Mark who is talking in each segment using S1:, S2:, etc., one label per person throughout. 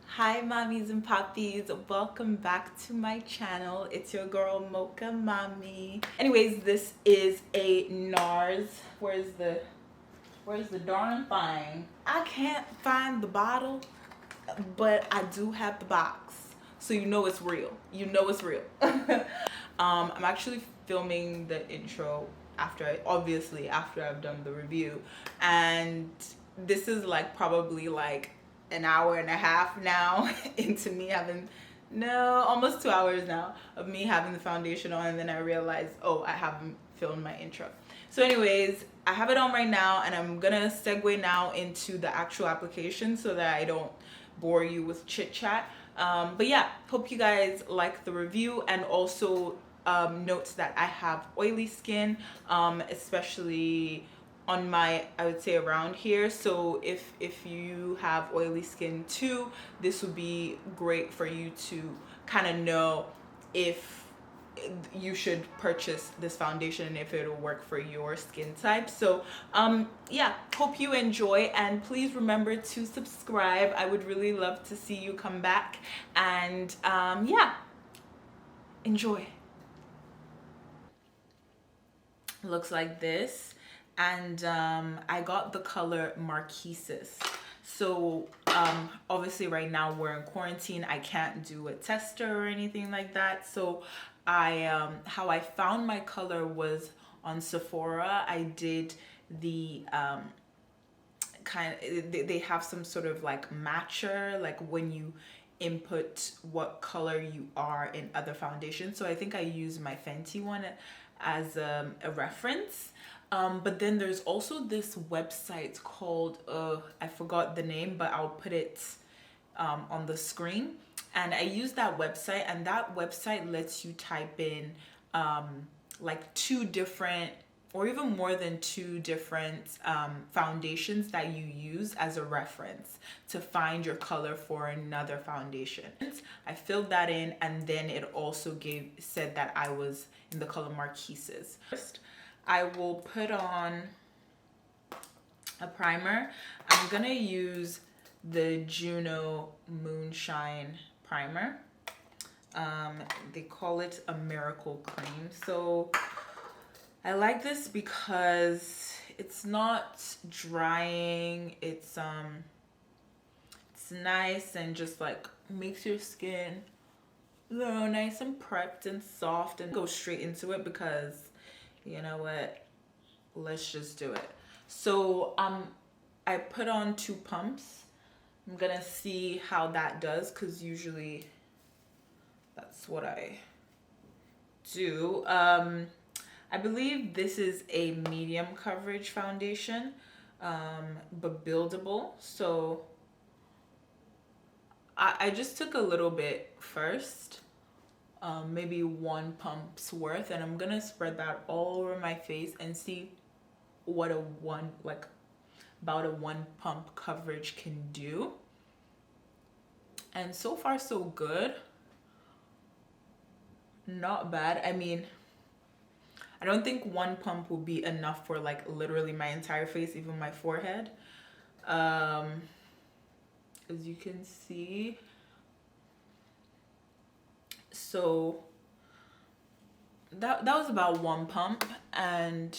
S1: Hi mommies and poppies, welcome back to my channel. It's your girl Mocha Mommy. Anyways, this is a NARS. Where's the darn thing? I can't find the bottle, but I do have the box, so you know it's real. You know it's real. I'm actually filming the intro obviously after I've done the review, and this is like probably like an hour and a half now into me having, no, almost 2 hours now of me having the foundation on, and then I realized, oh, I haven't filmed my intro. So anyways, I have it on right now, and I'm gonna segue now into the actual application so that I don't bore you with chit chat. But yeah, hope you guys like the review, and also note that I have oily skin, especially on my, I would say, around here. So if you have oily skin too, this would be great for you to kind of know if you should purchase this foundation and if it'll work for your skin type. So yeah, hope you enjoy, and please remember to subscribe. I would really love to see you come back, and yeah, enjoy. Looks like this, and I got the color Marquises. So obviously right now we're in quarantine, I can't do a tester or anything like that. So I how I found my color was on Sephora. I did the they have some sort of like matcher, like when you input what color you are in other foundations. So I think I used my Fenty one as a reference. But then there's also this website called I forgot the name, but I'll put it on the screen. And I use that website, and that website lets you type in like 2 different or even more than 2 different foundations that you use as a reference to find your color for another foundation. I filled that in, and then it also said that I was in the color Marquises. First, I will put on a primer. I'm gonna use the Juno Moonshine primer. They call it a miracle cream. So I like this because it's not drying. It's nice and just like makes your skin, you know, nice and prepped and soft, and go straight into it because you know what, let's just do it. So I put on 2 pumps. I'm gonna see how that does, because usually that's what I do. I believe this is a medium coverage foundation, but buildable. So I just took a little bit first, maybe 1 pump's worth, and I'm gonna spread that all over my face and see what about a 1 pump coverage can do. And so far so good, not bad. I mean, I don't think 1 pump will be enough for like literally my entire face, even my forehead. As you can see, so that was about 1 pump, and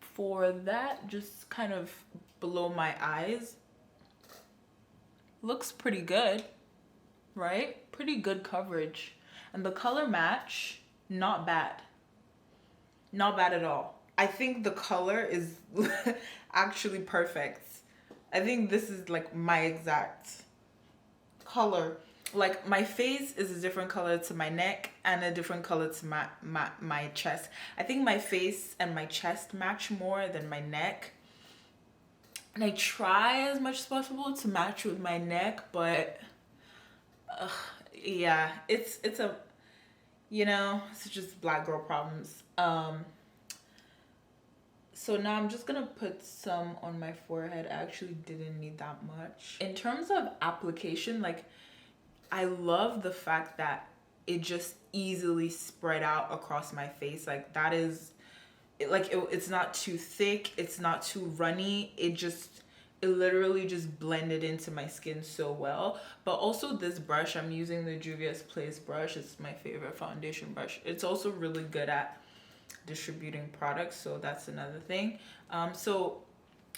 S1: for that, just kind of below my eyes, looks pretty good, right? Pretty good coverage. And the color match, not bad. Not bad at all. I think the color is actually perfect. I think this is like my exact color. Like my face is a different color to my neck and a different color to my chest. I think my face and my chest match more than my neck. And I try as much as possible to match with my neck, but yeah, it's a, you know, it's just black girl problems. So now I'm just gonna put some on my forehead. I actually didn't need that much. In terms of application, like, I love the fact that it just easily spread out across my face. Like that is it's not too thick, it's not too runny. It literally just blended into my skin so well. But also this brush, I'm using the Juvia's Place brush. It's my favorite foundation brush. It's also really good at distributing products, so that's another thing. So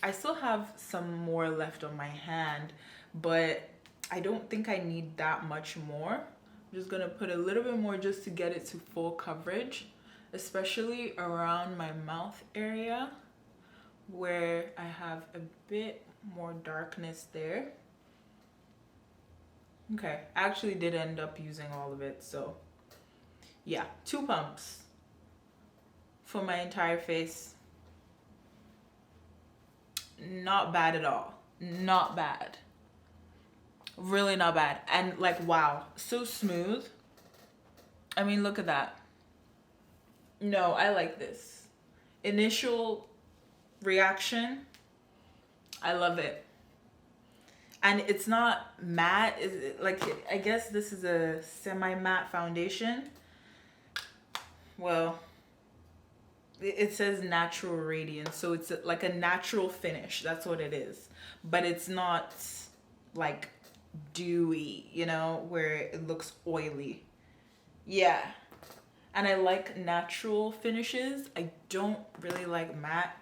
S1: I still have some more left on my hand, but I don't think I need that much more. I'm just gonna put a little bit more just to get it to full coverage, especially around my mouth area where I have a bit more darkness there. Okay, I actually did end up using all of it, so yeah, 2 pumps for my entire face. Not bad at all. Not bad. Really not bad. And like, wow, so smooth. I mean, look at that. No, I like this. Initial reaction, I love it. And it's not matte. Like, I guess this is a semi-matte foundation. Well, it says natural radiance, so it's like a natural finish. That's what it is. But it's not like dewy, you know, where it looks oily. Yeah. And I like natural finishes. I don't really like matte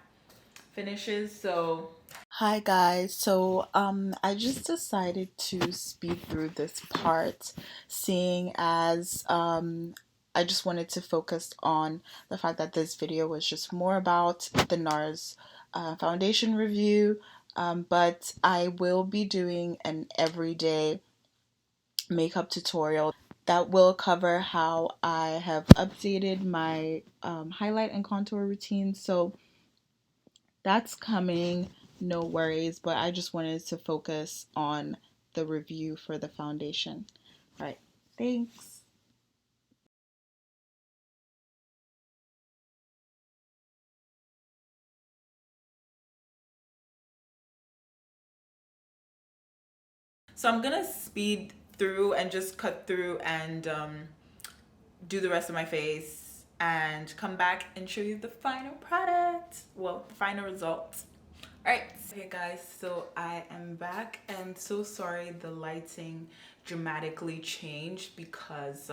S1: finishes, so hi guys. So I just decided to speed through this part, seeing as I just wanted to focus on the fact that this video was just more about the NARS foundation review, but I will be doing an everyday makeup tutorial that will cover how I have updated my highlight and contour routine. So that's coming, no worries, but I just wanted to focus on the review for the foundation. All right, thanks. So I'm gonna speed through and just cut through and do the rest of my face and come back and show you the final product. Well, the final results. All right, hey guys, so I am back and so sorry the lighting dramatically changed because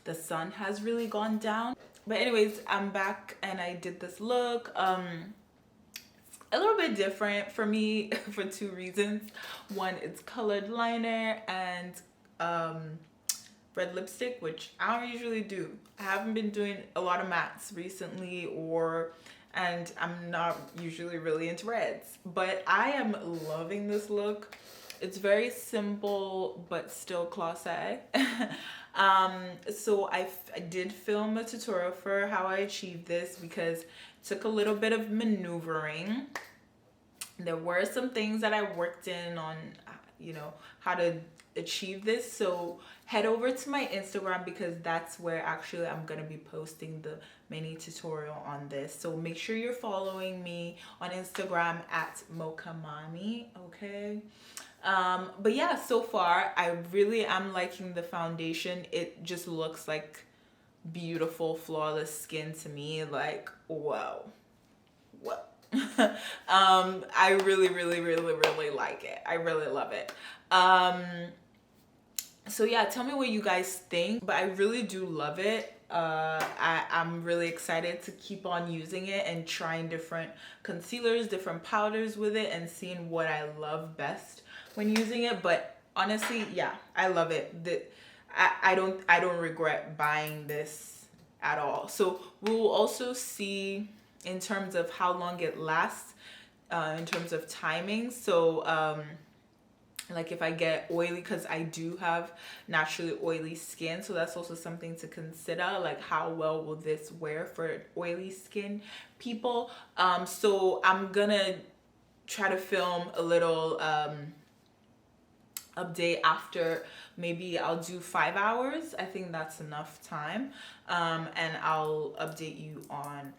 S1: the sun has really gone down. But anyways, I'm back and I did this look. A little bit different for me for 2 reasons. One, it's colored liner and red lipstick, which I don't usually do. I haven't been doing a lot of mattes recently, and I'm not usually really into reds, but I am loving this look. It's very simple but still classy. So I did film a tutorial for how I achieved this because it took a little bit of maneuvering. There were some things that I worked in on, you know, how to achieve this. So head over to my Instagram because that's where actually I'm gonna be posting the mini tutorial on this. So make sure you're following me on Instagram at Mocha Mommy, okay? But yeah, so far I really am liking the foundation. It just looks like beautiful, flawless skin to me. Like, whoa, whoa. I really, really, really, really like it. I really love it. So yeah, tell me what you guys think, but I really do love it. I'm really excited to keep on using it and trying different concealers, different powders with it and seeing what I love best when using it. But honestly, yeah, I love it. I don't regret buying this at all. So we'll also see in terms of how long it lasts, in terms of timing. So like if I get oily, because I do have naturally oily skin, so that's also something to consider, like how well will this wear for oily skin people. So I'm gonna try to film a little update after. Maybe I'll do 5 hours. I think that's enough time, and I'll update you on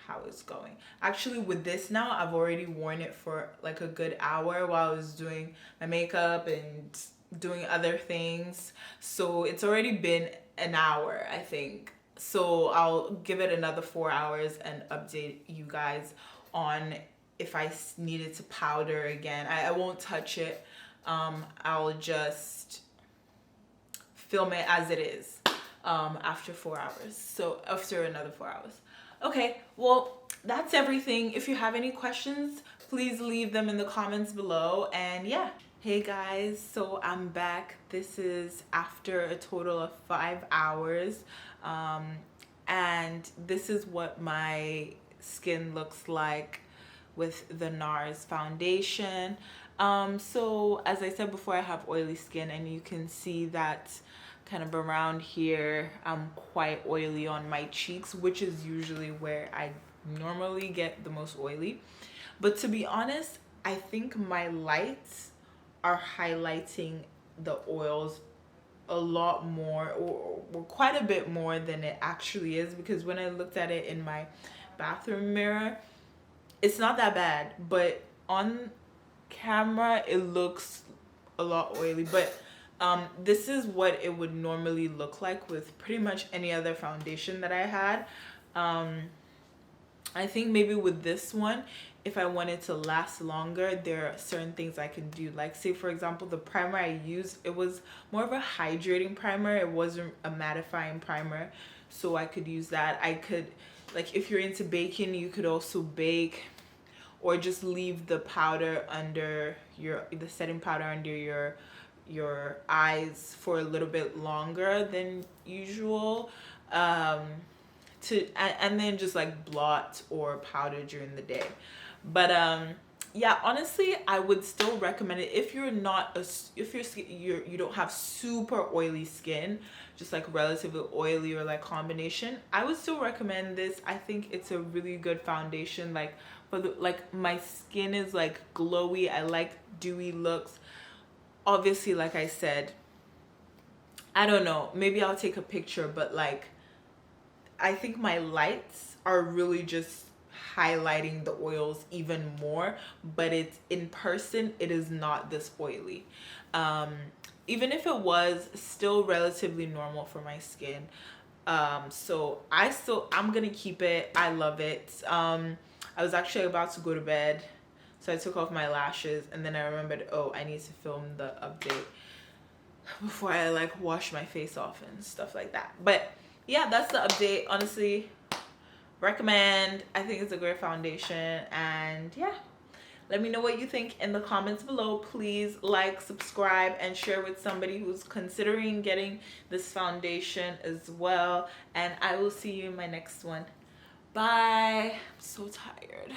S1: how it's going. Actually, with this now, I've already worn it for like a good hour while I was doing my makeup and doing other things. So it's already been an hour, I think. So I'll give it another 4 hours and update you guys on if I needed to powder again. I won't touch it. I'll just film it as it is after 4 hours. So after another 4 hours. Okay, well, that's everything. If you have any questions, please leave them in the comments below. And yeah. Hey guys, so I'm back. This is after a total of 5 hours. And this is what my skin looks like with the NARS foundation. So as I said before, I have oily skin, and you can see that kind of around here I'm quite oily on my cheeks, which is usually where I normally get the most oily. But to be honest, I think my lights are highlighting the oils a lot more, or quite a bit more than it actually is, because when I looked at it in my bathroom mirror, it's not that bad, but on camera it looks a lot oily. But this is what it would normally look like with pretty much any other foundation that I had. I think maybe with this one, if I wanted to last longer, there are certain things I can do. Like, say for example, the primer I used, it was more of a hydrating primer. It wasn't a mattifying primer, so I could use that. I could, like, if you're into baking, you could also bake, or just leave the powder under the setting powder under your eyes for a little bit longer than usual. And then just like blot or powder during the day. But yeah, honestly, I would still recommend it if you're not you don't have super oily skin, just like relatively oily or like combination. I would still recommend this. I think it's a really good foundation. Like, for the, like, my skin is like glowy. I like dewy looks. Obviously, like I said, I don't know, maybe I'll take a picture, but like, I think my lights are really just highlighting the oils even more, but it's in person, it is not this oily. Even if it was, still relatively normal for my skin. So I'm gonna keep it. I love it. I was actually about to go to bed, so I took off my lashes, and then I remembered, oh, I need to film the update before I like wash my face off and stuff like that. But yeah, that's the update. Honestly, recommend. I think it's a great foundation. And yeah, let me know what you think in the comments below. Please like, subscribe, and share with somebody who's considering getting this foundation as well. And I will see you in my next one. Bye. I'm so tired.